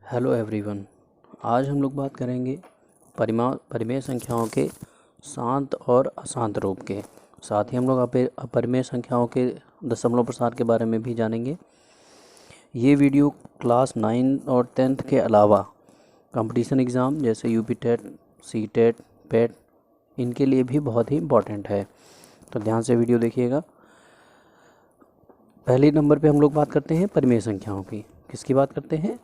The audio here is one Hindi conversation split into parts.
Hello everyone. आज हम लोग बात करेंगे परिमेय संख्याओं के शांत और अशांत रूप के साथ ही हम लोग अपरिमेय संख्याओं के दशमलव प्रसार के बारे में भी जानेंगे। ये वीडियो क्लास 9 और 10th के अलावा कंपटीशन एग्ज़ाम जैसे यूपी टेट, सी टेट, पेट इनके लिए भी बहुत ही इम्पॉर्टेंट है, तो ध्यान से वीडियो देखिएगा। पहले नंबर पे हम लोग बात करते हैं परिमेय संख्याओं की। किसकी बात करते हैं?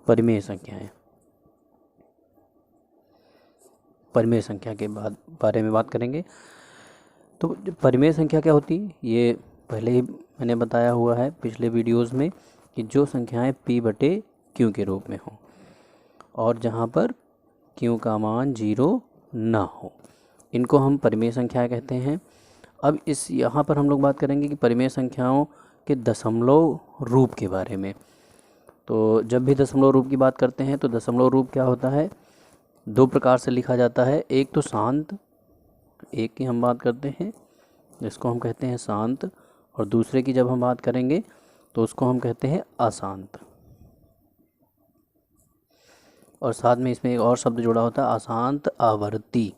परिमेय संख्याएं। परिमेय संख्या के बारे में बात करेंगे। तो परिमेय संख्या क्या होती है, ये पहले ही मैंने बताया हुआ है पिछले वीडियोस में कि जो संख्याएं p/q के रूप में हो और जहां पर q का मान 0 ना हो, इनको हम परिमेय संख्याएं कहते हैं। अब यहाँ पर हम लोग बात करेंगे कि परिमेय संख्याओं के दशमलव रूप के बारे में। तो जब भी दशमलव रूप की बात करते हैं तो दशमलव रूप क्या होता है, दो प्रकार से लिखा जाता है। एक तो शांत, एक की हम बात करते हैं जिसको हम कहते हैं शांत, और दूसरे की जब हम बात करेंगे तो उसको हम कहते हैं अशांत। और साथ में इसमें एक और शब्द जुड़ा होता है, अशांत आवर्ती।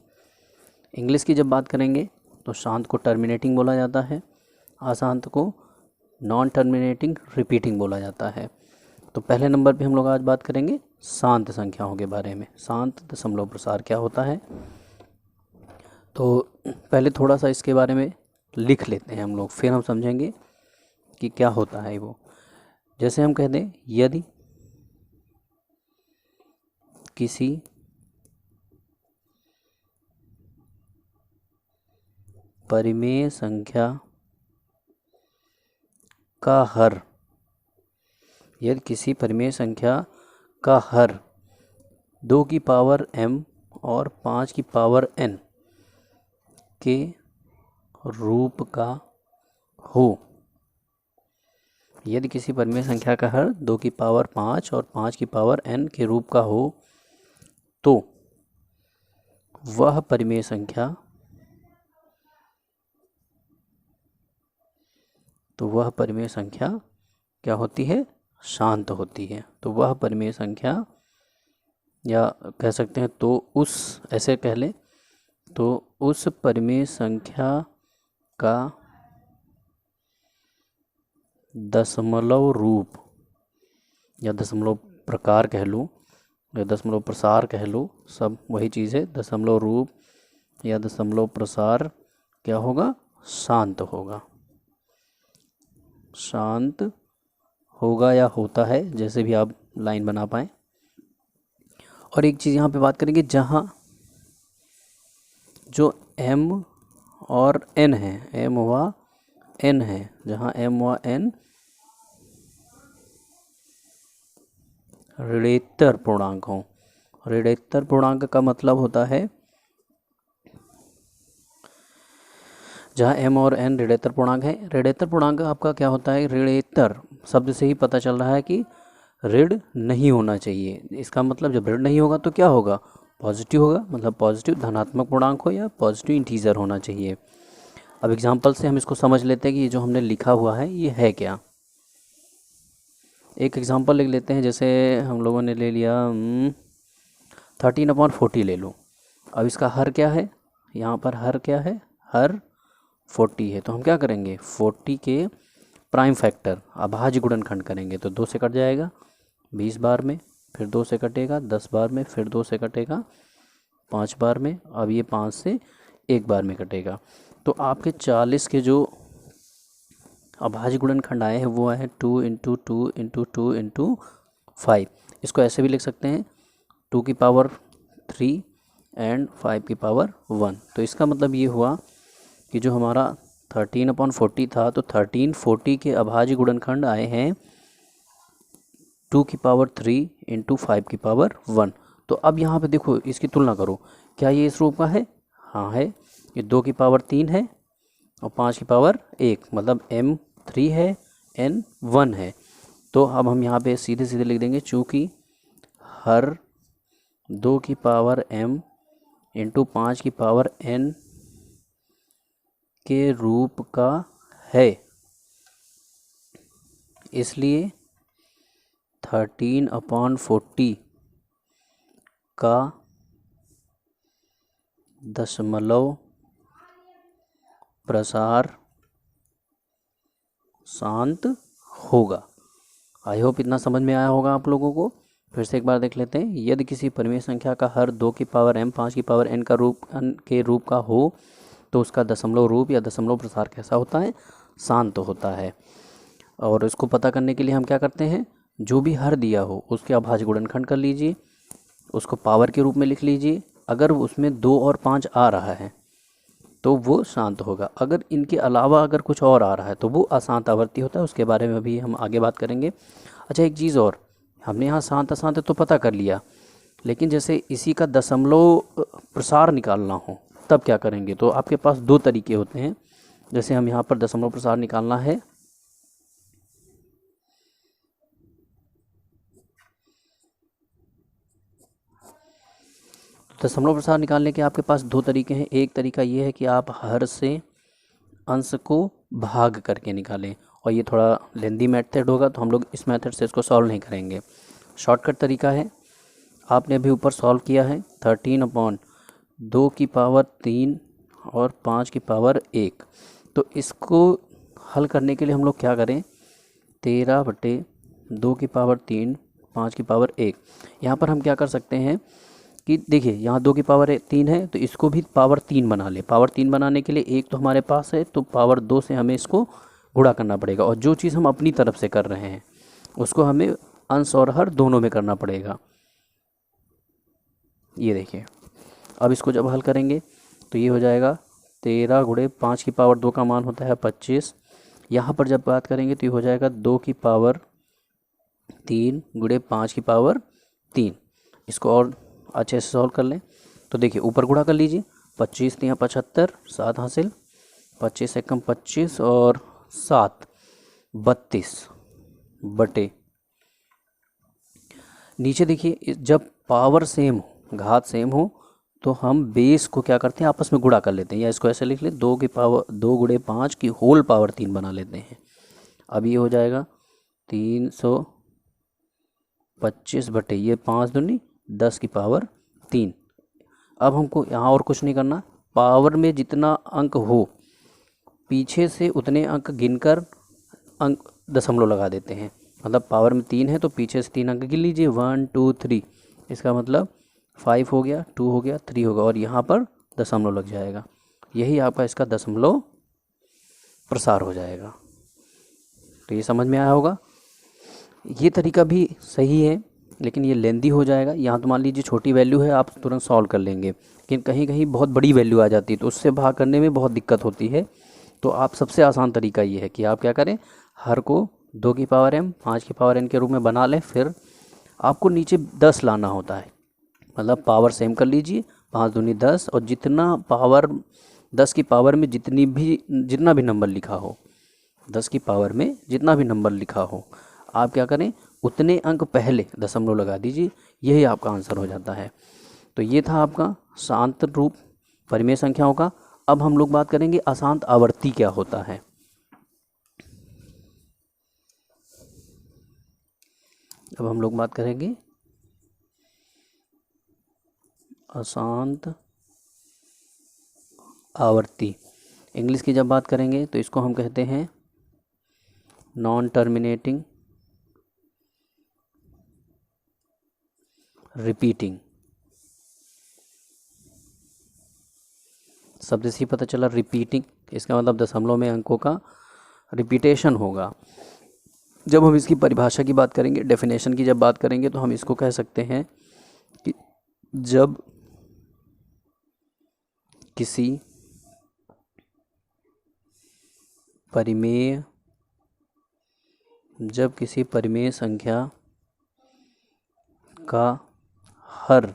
इंग्लिश की जब बात करेंगे तो शांत को टर्मिनेटिंग बोला जाता है, अशांत को नॉन टर्मिनेटिंग रिपीटिंग बोला जाता है। तो पहले नंबर पे हम लोग आज बात करेंगे शांत संख्याओं के बारे में। शांत दशमलव प्रसार क्या होता है, तो पहले थोड़ा सा इसके बारे में लिख लेते हैं हम लोग, फिर हम समझेंगे कि क्या होता है वो। जैसे हम कह दें, यदि किसी परिमेय संख्या का हर, यदि किसी परिमेय संख्या का हर 2 की पावर m और 5 की पावर n के रूप का हो, यदि किसी परिमेय संख्या का हर 2 की पावर 5 और 5 की पावर n के रूप का हो तो वह परिमेय संख्या क्या होती है? शांत होती है। तो वह परिमेय संख्या, या कह सकते हैं ऐसे कह लें तो उस परिमेय संख्या का दशमलव रूप या दशमलव प्रकार कह लूँ या दशमलव प्रसार कह लूँ, सब वही चीज़ है। दशमलव रूप या दशमलव प्रसार क्या होगा? शांत होगा। शांत होगा या होता है, जैसे भी आप लाइन बना पाएँ। और एक चीज़ यहाँ पे बात करेंगे, जहाँ जो m और n है, m व n है, जहाँ m व n ऋणोत्तर पूर्णांक हो। ऋणोत्तर पूर्णांक का मतलब होता है जहाँ m और n ऋणोत्तर पूर्णांक है। ऋणोत्तर पूर्णांक आपका क्या होता है? ऋणोत्तर शब्द से ही पता चल रहा है कि ऋण नहीं होना चाहिए। इसका मतलब जब ऋण नहीं होगा तो क्या होगा? पॉजिटिव होगा, मतलब पॉजिटिव धनात्मक पूर्णांक हो या पॉजिटिव इंटीजर होना चाहिए। अब एग्जांपल से हम इसको समझ लेते हैं कि ये जो हमने लिखा हुआ है ये है क्या। एक एग्जांपल लिख लेते हैं, जैसे हम लोगों ने ले लिया 13/40 ले लो। अब इसका हर क्या है? यहाँ पर हर क्या है? हर 40 है। तो हम क्या करेंगे? 40 के प्राइम फैक्टर अभाज्य गुणनखंड करेंगे तो 2 से कट जाएगा 20 बार में, फिर 2 से कटेगा 10 बार में, फिर 2 से कटेगा 5 बार में, अब ये 5 से 1 बार में कटेगा। तो आपके 40 के जो अभाज्य गुणनखंड आए हैं वो आए हैं 2 × 2 × 2 × 5। इसको ऐसे भी लिख सकते हैं 2 की पावर 3 एंड 5 की पावर 1। तो इसका मतलब ये हुआ कि जो हमारा 13/40 था तो 1340 के अभाज्य गुणनखंड आए हैं 2 की पावर 3 × 5 की पावर 1। तो अब यहाँ पे देखो, इसकी तुलना करो, क्या ये इस रूप का है? हाँ है। ये 2 की पावर 3 है और 5 की पावर 1, मतलब m 3 है, n 1 है। तो अब हम यहाँ पे सीधे सीधे लिख देंगे, चूँकि हर 2 की पावर m × 5 की पावर n के रूप का है, इसलिए 13/40 का दशमलव प्रसार शांत होगा। आई होप इतना समझ में आया होगा आप लोगों को। फिर से एक बार देख लेते हैं। यदि किसी परिमेय संख्या का हर 2 की पावर m 5 की पावर n के रूप का हो तो उसका दशमलव रूप या दशमलव प्रसार कैसा होता है? शांत होता है। और इसको पता करने के लिए हम क्या करते हैं, जो भी हर दिया हो उसके अभाज्य गुणनखंड कर लीजिए, उसको पावर के रूप में लिख लीजिए। अगर उसमें 2 और 5 आ रहा है तो वो शांत होगा। अगर इनके अलावा अगर कुछ और आ रहा है तो वो अशांत आवर्ती होता है। उसके बारे में भी हम आगे बात करेंगे। अच्छा, एक चीज़ और, हमने यहाँ शांत अशांत तो पता कर लिया, लेकिन जैसे इसी का दशमलव प्रसार निकालना हो तब क्या करेंगे? तो आपके पास 2 तरीके होते हैं। जैसे हम यहाँ पर दशमलव प्रसार निकालना है, दशमलव प्रसार निकालने के आपके पास 2 तरीके हैं। एक तरीका ये है कि आप हर से अंश को भाग करके निकालें, और ये थोड़ा लेंदी मेथड होगा तो हम लोग इस मेथड से इसको सॉल्व नहीं करेंगे। शॉर्टकट तरीका है, आपने अभी ऊपर सॉल्व किया है 13/2 की पावर 3 और 5 की पावर 1। तो इसको हल करने के लिए हम लोग क्या करें, 13/2 की पावर 3 5 की पावर 1। यहाँ पर हम क्या कर सकते हैं कि देखिए, यहाँ 2 की पावर 3 है तो इसको भी पावर 3 बना ले। पावर 3 बनाने के लिए 1 तो हमारे पास है, तो पावर 2 से हमें इसको गुणा करना पड़ेगा। और जो चीज़ हम अपनी तरफ से कर रहे हैं उसको हमें अंश और हर दोनों में करना पड़ेगा। ये देखिए, अब इसको जब हल करेंगे तो ये हो जाएगा 13 गुणे 5 की पावर 2 का मान होता है 25। यहाँ पर जब बात करेंगे तो ये हो जाएगा 2 की पावर 3 गुणे 5 की पावर 3। इसको और अच्छे से सॉल्व कर लें तो देखिए, ऊपर गुणा कर लीजिए, 25 3 75, 7 हासिल, 25 से कम 25 और 7 32 बटे। नीचे देखिए, जब पावर सेम हो, घात सेम हो, तो हम बेस को क्या करते हैं, आपस में गुणा कर लेते हैं, या इसको ऐसे लिख ले, 2 की पावर 2 गुणे 5 की होल पावर 3 बना लेते हैं। अब ये हो जाएगा 325 बटे ये 5 दूनी 10 की पावर 3। अब हमको यहाँ और कुछ नहीं करना, पावर में जितना अंक हो पीछे से उतने अंक गिनकर अंक दशमलव लगा देते हैं। मतलब पावर में 3 है तो पीछे से 3 अंक गिन लीजिए, 1 2 3। इसका मतलब 5 हो गया, 2 हो गया, 3 होगा, और यहाँ पर दशमलव लग जाएगा। यही आपका इसका दशमलव प्रसार हो जाएगा। तो ये समझ में आया होगा। ये तरीका भी सही है, लेकिन ये लेंदी हो जाएगा। यहाँ तो मान लीजिए छोटी वैल्यू है, आप तुरंत सॉल्व कर लेंगे, लेकिन कहीं कहीं बहुत बड़ी वैल्यू आ जाती है तो उससे भाग करने में बहुत दिक्कत होती है। तो आप सबसे आसान तरीका ये है कि आप क्या करें, हर को 2 की पावर m 5 की पावर n के रूप में बना लें। फिर आपको नीचे 10 लाना होता है, मतलब पावर सेम कर लीजिए, 5 दूनी 10, और जितना पावर 10 की पावर में जितना भी नंबर लिखा हो, 10 की पावर में जितना भी नंबर लिखा हो, आप क्या करें, उतने अंक पहले दशमलव लगा दीजिए। यही आपका आंसर हो जाता है। तो ये था आपका शांत रूप परिमेय संख्याओं का। अब हम लोग बात करेंगे अशांत आवर्ती क्या होता है। अब हम लोग बात करेंगे अशांत आवर्ती। इंग्लिश की जब बात करेंगे तो इसको हम कहते हैं नॉन टर्मिनेटिंग रिपीटिंग। शब्द से ही पता चला रिपीटिंग, इसका मतलब दशमलव में अंकों का रिपीटेशन होगा। जब हम इसकी परिभाषा की बात करेंगे, डेफिनेशन की जब बात करेंगे, तो हम इसको कह सकते हैं कि जब किसी परिमेय संख्या का हर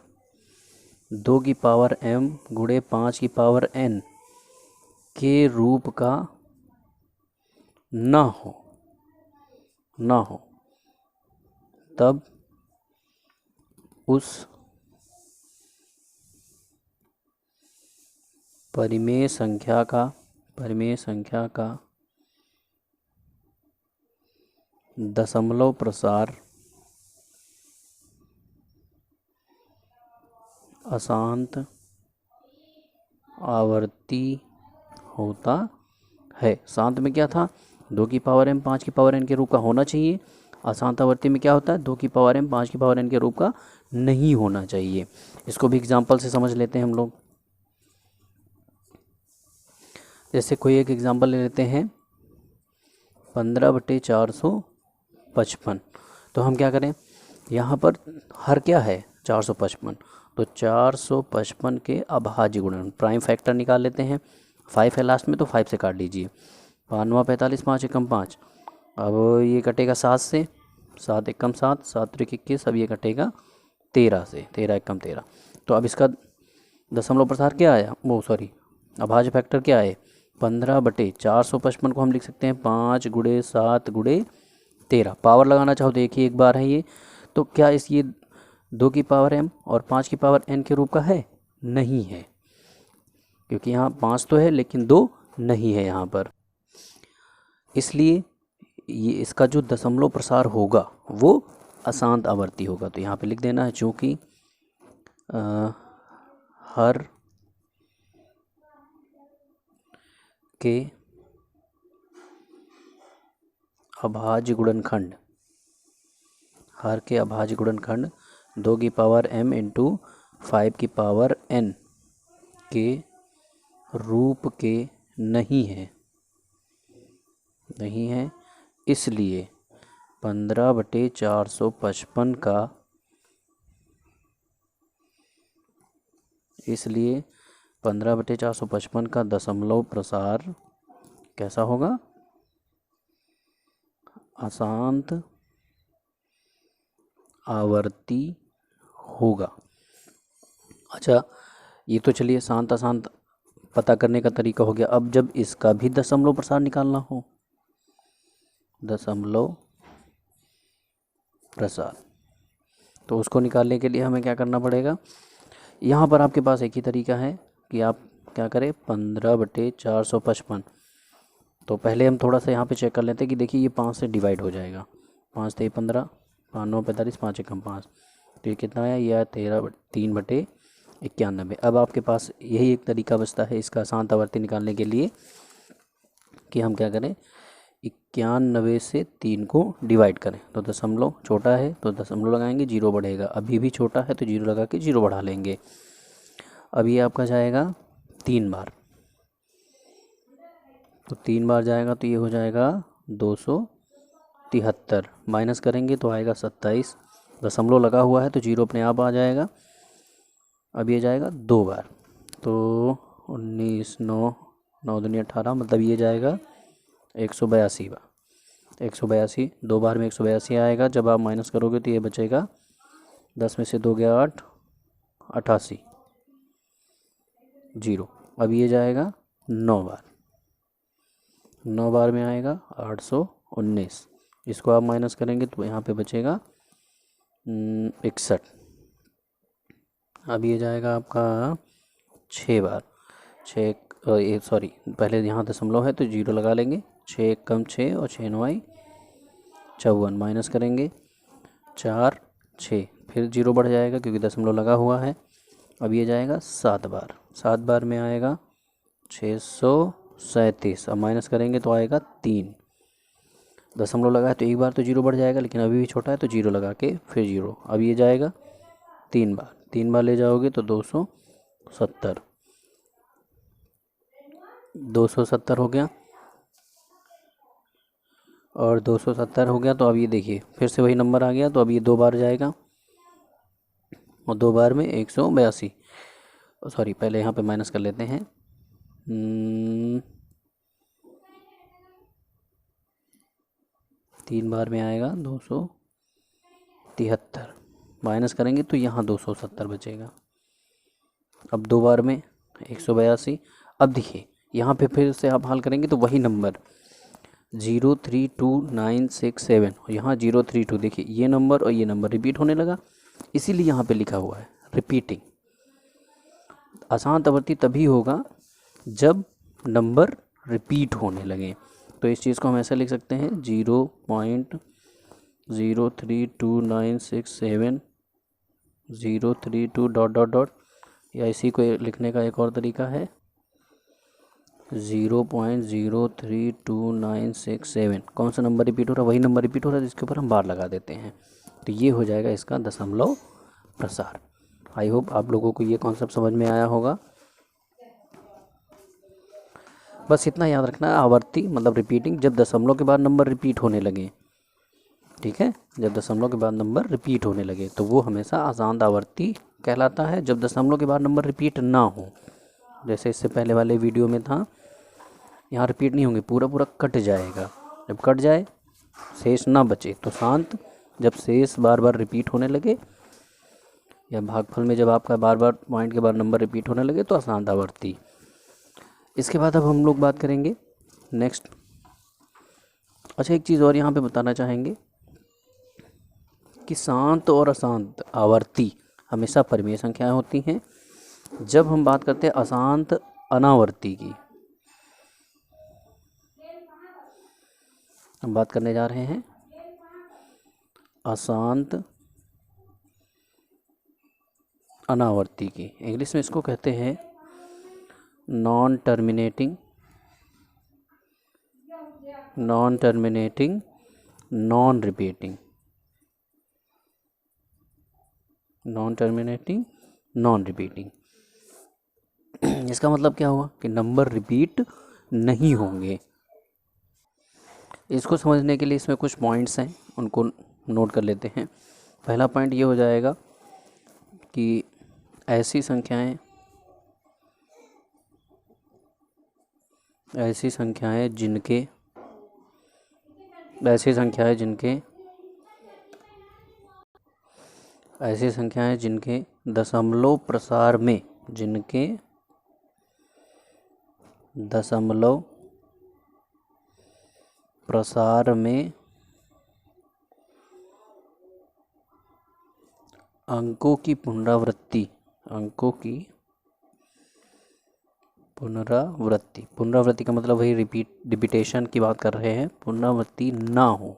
2 की पावर m गुणे 5 की पावर n के रूप का न हो तब उस परिमेय संख्या का दशमलव प्रसार अशांत आवर्ती होता है। शांत में क्या था, 2 की पावर m 5 की पावर n के रूप का होना चाहिए। अशांत आवर्ती में क्या होता है, 2 की पावर m 5 की पावर n के रूप का नहीं होना चाहिए। इसको भी एग्जाम्पल से समझ लेते हैं हम लोग। जैसे कोई एक एग्जाम्पल ले लेते हैं 15/455। तो हम क्या करें, यहाँ पर हर क्या है 455, तो 455 के अभाज्य गुणन प्राइम फैक्टर निकाल लेते हैं। 5 है लास्ट में तो 5 से काट लीजिए। 5 45, 5 एकम 5। अब ये कटेगा 7 से, 7 एकम 7, 7 त्रिक 21। अब ये कटेगा 13 से, 13 एकम 13। तो अब इसका दशमलव प्रसार क्या आया, वो सॉरी अभाज्य फैक्टर क्या है, 15/455 को हम लिख सकते हैं 5 × 7 × 13। पावर लगाना चाहो तो एक ही एक बार है ये। तो क्या इस ये 2 की पावर m और 5 की पावर n के रूप का है, नहीं है, क्योंकि यहाँ 5 तो है लेकिन 2 नहीं है यहाँ पर। इसलिए ये इसका जो दशमलव प्रसार होगा वो अशांत आवर्ती होगा। तो यहाँ पे लिख देना है, चूँकि हर के अभाज्य गुणनखंड, हर के अभाज्य गुणनखंड 2 की पावर m × 5 की पावर n के रूप के नहीं है, नहीं है। इसलिए 15/455 का, इसलिए 15/455 का दशमलव प्रसार कैसा होगा, अशांत आवर्ती होगा। अच्छा, ये तो चलिए शांत अशांत पता करने का तरीका हो गया। अब जब इसका भी दशमलव प्रसार निकालना हो, दशमलव प्रसार, तो उसको निकालने के लिए हमें क्या करना पड़ेगा। यहाँ पर आपके पास एक ही तरीका है कि आप क्या करें, 15/455। तो पहले हम थोड़ा सा यहाँ पे चेक कर लेते हैं कि देखिए ये 5 से डिवाइड हो जाएगा। 5 × 15, 5 × 9 = 45, 5 एकम 5। तो ये कितना आया, यह 3/91। अब आपके पास यही एक तरीका बचता है इसका अशांत आवर्ती निकालने के लिए कि हम क्या करें, 91 से 3 को डिवाइड करें। तो दशमलव छोटा है तो दशमलव लगाएंगे, 0 बढ़ेगा। अभी भी छोटा है तो 0 लगा के 0 बढ़ा लेंगे। अब ये आपका जाएगा 3 बार, तो 3 बार जाएगा तो ये हो जाएगा 273। माइनस करेंगे तो आएगा 27। दशमलव लगा हुआ है तो 0 अपने आप आ जाएगा। अब ये जाएगा 2 बार, तो 19, 9, 9 दूनी 18, मतलब ये जाएगा 182 बार। 182, 2 बार में 182 आएगा। जब आप माइनस करोगे तो ये बचेगा 10 में से 2 गया 8, 88, 0। अब ये जाएगा 9 बार, 9 बार में आएगा 819। इसको आप माइनस करेंगे तो यहाँ पे बचेगा 61। अब ये जाएगा आपका 6 बार, 6 सॉरी पहले यहाँ दशमलव है तो 0 लगा लेंगे। 6 एकम 6 और 6 9 54। माइनस करेंगे 4 6, फिर 0 बढ़ जाएगा क्योंकि दशमलव लगा हुआ है। अब ये जाएगा 7 बार, 7 बार में आएगा 637। अब माइनस करेंगे तो आएगा 3। दशमलव लगा है तो एक बार तो 0 बढ़ जाएगा, लेकिन अभी भी छोटा है तो 0 लगा के फिर 0। अब ये जाएगा 3 बार, 3 बार ले जाओगे तो 270, 270 हो गया। और 270 हो गया तो अब ये देखिए फिर से वही नंबर आ गया। तो अब ये 2 बार जाएगा और 2 बार में 182। सॉरी पहले यहाँ पे माइनस कर लेते हैं। 3 बार में आएगा 273। माइनस करेंगे तो यहाँ 270 बचेगा। अब 2 बार में 182। अब देखिए यहाँ पे फिर से आप हल करेंगे तो वही नंबर 032,967 और यहाँ 032। देखिए ये नंबर और ये नंबर रिपीट होने लगा, इसीलिए यहाँ पे लिखा हुआ है रिपीटिंग। अशांत आवर्ती तभी होगा जब नंबर रिपीट होने लगे। तो इस चीज़ को हम ऐसे लिख सकते हैं 0.032,967 032 ... या इसी को लिखने का एक और तरीका है 0.032967। कौन सा नंबर रिपीट हो रहा है? वही नंबर रिपीट हो रहा है जिसके ऊपर हम बार लगा देते हैं। तो ये हो जाएगा इसका दशमलव प्रसार। आई होप आप लोगों को ये कॉन्सेप्ट समझ में आया होगा। बस इतना याद रखना है, आवर्ती मतलब रिपीटिंग, जब दशमलव के बाद नंबर रिपीट होने लगे, ठीक है, जब दशमलव के बाद नंबर रिपीट होने लगे तो वो हमेशा अशांत आवर्ती कहलाता है। जब दशमलव के बाद नंबर रिपीट ना हो, जैसे इससे पहले वाले वीडियो में था, यहाँ रिपीट नहीं होंगे, पूरा पूरा कट जाएगा। जब कट जाए, शेष ना बचे तो शांत। जब शेष बार बार रिपीट होने लगे, या भागफल में जब आपका बार बार पॉइंट के बाद नंबर रिपीट होने लगे तो अशांत आवर्ती। इसके बाद अब हम लोग बात करेंगे नेक्स्ट। अच्छा, एक चीज़ और यहाँ पे बताना चाहेंगे कि शांत और अशांत आवर्ती हमेशा परिमेय संख्याएं होती हैं। जब हम बात करते हैं अशांत अनावर्ती की, हम बात करने जा रहे हैं अशांत अनावर्ती की। इंग्लिश में इसको कहते हैं नॉन टर्मिनेटिंग नॉन रिपीटिंग इसका मतलब क्या हुआ कि नंबर रिपीट नहीं होंगे। इसको समझने के लिए इसमें कुछ पॉइंट्स हैं, उनको नोट कर लेते हैं। पहला पॉइंट ये हो जाएगा कि ऐसी संख्याएं जिनके दशमलव प्रसार में अंकों की पुनरावृत्ति का मतलब वही रिपीटेशन की बात कर रहे हैं। पुनरावृत्ति ना हो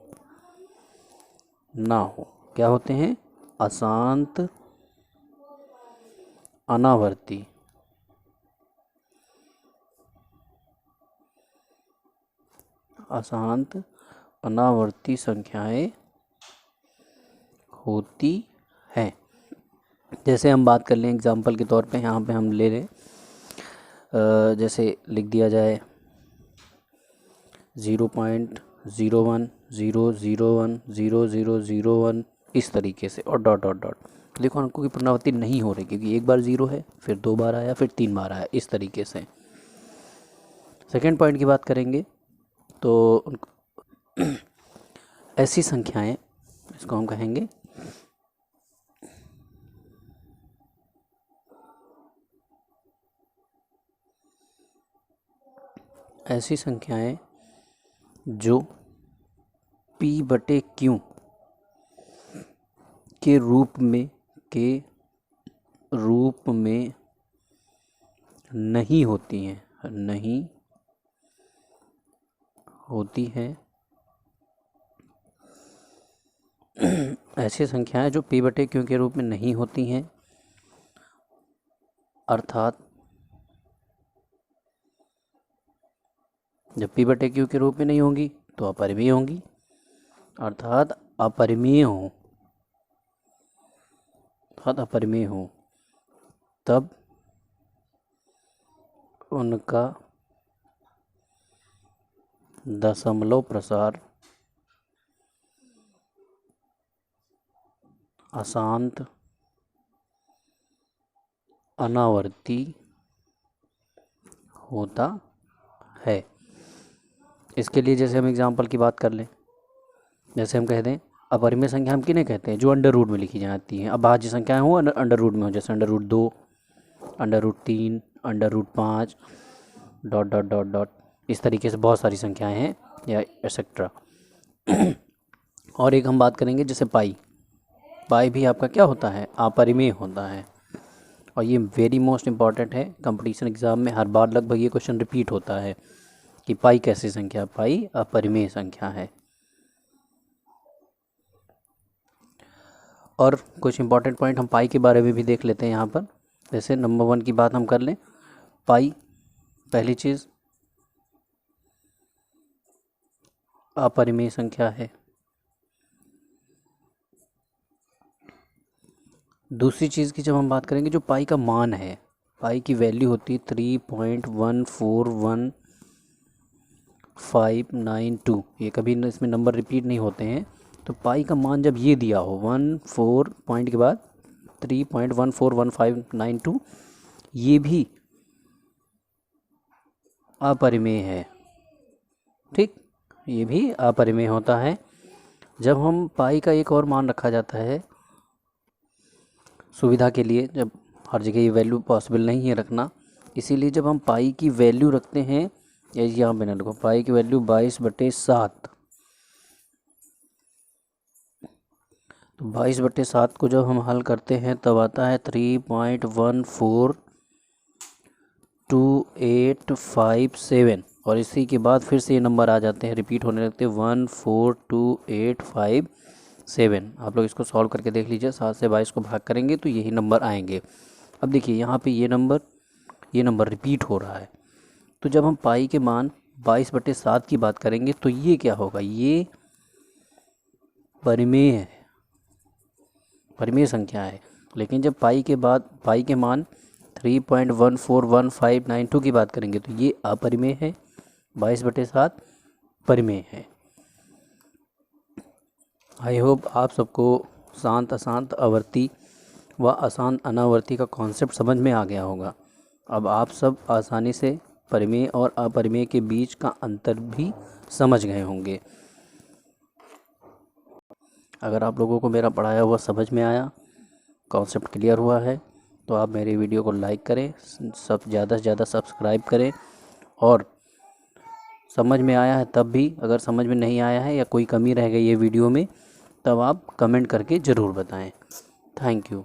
क्या होते हैं? अशांत अनावर्ती संख्याएं होती हैं। जैसे हम बात कर लें एग्जाम्पल के तौर पे, यहाँ पे हम ले लें, जैसे लिख दिया जाए 0.0100100001 इस तरीके से, और डॉट डॉट डॉट। देखो अंकों की पुनरावृत्ति नहीं हो रही, क्योंकि एक बार 0 है, फिर 2 बार आया, फिर 3 बार आया, इस तरीके से। सेकेंड पॉइंट की बात करेंगे तो ऐसी संख्याएं, इसको हम कहेंगे ऐसी संख्याएं जो P/Q के रूप में नहीं होती हैं, ऐसी संख्याएं जो P/Q के रूप में नहीं होती हैं, अर्थात जब P/Q के रूप में नहीं होंगी तो अपरिमेय होंगी, अर्थात अपरिमेय हो, तब उनका दशमलव प्रसार अशांत अनावर्ती होता है। इसके लिए जैसे हम एग्जाम्पल की बात कर लें, जैसे हम कह दें अपरिमेय संख्या हम किन्हें कहते हैं? जो अंडर रूट में लिखी जाती हैं। अब भाज्य संख्याएं हो अंडर रूट में हो, जैसे √2, √3, √5, डॉट डॉट डॉट डॉट, इस तरीके से बहुत सारी संख्याएं हैं, या एक्सेट्रा। और एक हम बात करेंगे जैसे पाई भी आपका क्या होता है? अपरिमेय होता है। और ये वेरी मोस्ट इम्पॉर्टेंट है, कंपटीशन एग्ज़ाम में हर बार लगभग ये क्वेश्चन रिपीट होता है कि पाई कैसी संख्या? पाई अपरिमेय संख्या है। और कुछ इंपॉर्टेंट पॉइंट हम पाई के बारे में भी देख लेते हैं यहाँ पर। जैसे नंबर 1 की बात हम कर लें, पाई पहली चीज़ अपरिमेय संख्या है। दूसरी चीज़ की जब हम बात करेंगे, जो पाई का मान है, पाई की वैल्यू होती है 3.14152। ये कभी इसमें नंबर रिपीट नहीं होते हैं। तो पाई का मान जब ये दिया हो 14 पॉइंट के बाद 3.141592, ये भी अपरिमेय है। ठीक, ये भी अपरिमेय होता है। जब हम पाई का एक और मान रखा जाता है सुविधा के लिए, जब हर जगह ये वैल्यू पॉसिबल नहीं है रखना, इसीलिए जब हम पाई की वैल्यू रखते हैं, या यहाँ पे ना लिखो, पाई की वैल्यू 22/7, तो 22/7 को जब हम हल करते हैं तब आता है 3.14285 और इसी के बाद फिर से ये नंबर आ जाते हैं, रिपीट होने लगते हैं 14285। आप लोग इसको सॉल्व करके देख लीजिए, 7 से 22 को भाग करेंगे तो यही नंबर आएंगे। अब देखिए यहाँ पे ये नंबर रिपीट हो रहा है। तो जब हम पाई के मान 22/7 की बात करेंगे तो ये क्या होगा, ये परिमेय है, परिमेय संख्या है। लेकिन जब पाई के मान 3.141592 की बात करेंगे तो ये अपरिमेय है, 22/7 परिमेय है। आई होप आप सबको शांत अशांत आवर्ती व अशांत अनावर्ती का कॉन्सेप्ट समझ में आ गया होगा। अब आप सब आसानी से परिमेय और अपरिमेय के बीच का अंतर भी समझ गए होंगे। अगर आप लोगों को मेरा पढ़ाया हुआ समझ में आया, कॉन्सेप्ट क्लियर हुआ है, तो आप मेरे वीडियो को लाइक करें, सब ज़्यादा से ज़्यादा सब्सक्राइब करें, और समझ में आया है तब भी, अगर समझ में नहीं आया है या कोई कमी रह गई है वीडियो में, तब आप कमेंट करके ज़रूर बताएं। Thank you.